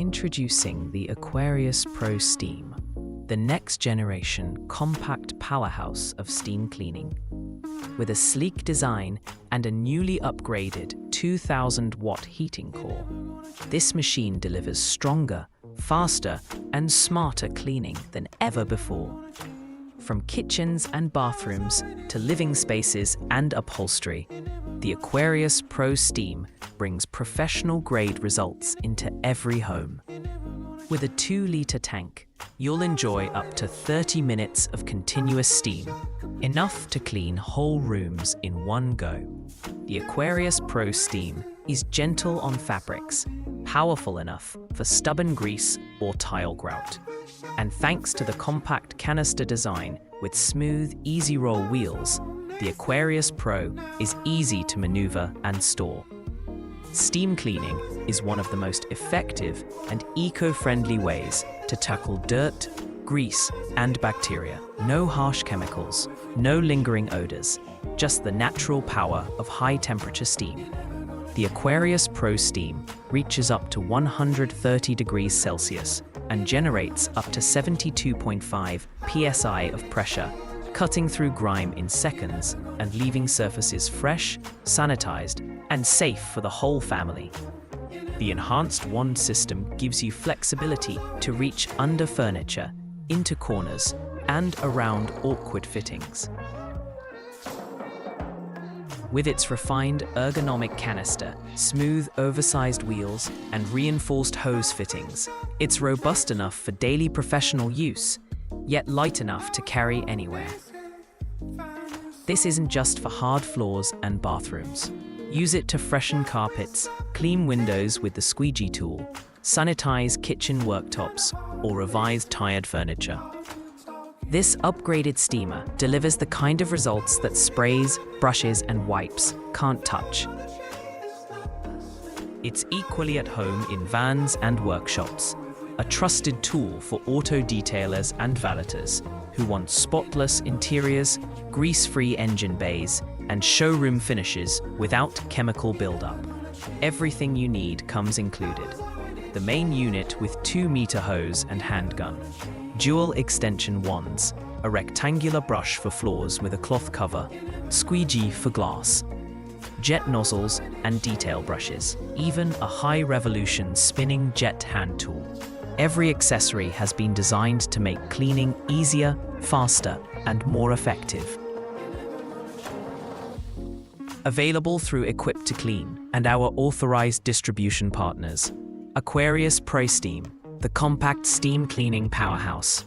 Introducing the Aquarius Pro Steam, the next generation compact powerhouse of steam cleaning. With a sleek design and a newly upgraded 2000-watt heating core, this machine delivers stronger, faster, and smarter cleaning than ever before. From kitchens and bathrooms to living spaces and upholstery, the Aquarius Pro Steam brings professional-grade results into every home. With a 2-liter tank, you'll enjoy up to 30 minutes of continuous steam, enough to clean whole rooms in one go. The Aquarius Pro Steam is gentle on fabrics, powerful enough for stubborn grease or tile grout. And thanks to the compact canister design with smooth, easy roll wheels, the Aquarius Pro is easy to maneuver and store. Steam cleaning is one of the most effective and eco-friendly ways to tackle dirt, grease, and bacteria. No harsh chemicals, no lingering odors, just the natural power of high-temperature steam. The Aquarius Pro Steam reaches up to 130 degrees Celsius and generates up to 72.5 psi of pressure, cutting through grime in seconds and leaving surfaces fresh, sanitized, and safe for the whole family. The enhanced wand system gives you flexibility to reach under furniture, into corners, and around awkward fittings. With its refined ergonomic canister, smooth oversized wheels, and reinforced hose fittings, it's robust enough for daily professional use, yet light enough to carry anywhere. This isn't just for hard floors and bathrooms. Use it to freshen carpets, clean windows with the squeegee tool, sanitize kitchen worktops, or revise tired furniture. This upgraded steamer delivers the kind of results that sprays, brushes, and wipes can't touch. It's equally at home in vans and workshops, a trusted tool for auto detailers and valeters who want spotless interiors, grease-free engine bays, and showroom finishes without chemical buildup. Everything you need comes included. The main unit with 2-meter hose and handgun, dual extension wands, a rectangular brush for floors with a cloth cover, squeegee for glass, jet nozzles and detail brushes, even a high-revolution spinning jet hand tool. Every accessory has been designed to make cleaning easier, faster, and more effective. Available through Equip to Clean and our authorized distribution partners. Aquarius Pro Steam, the compact steam cleaning powerhouse.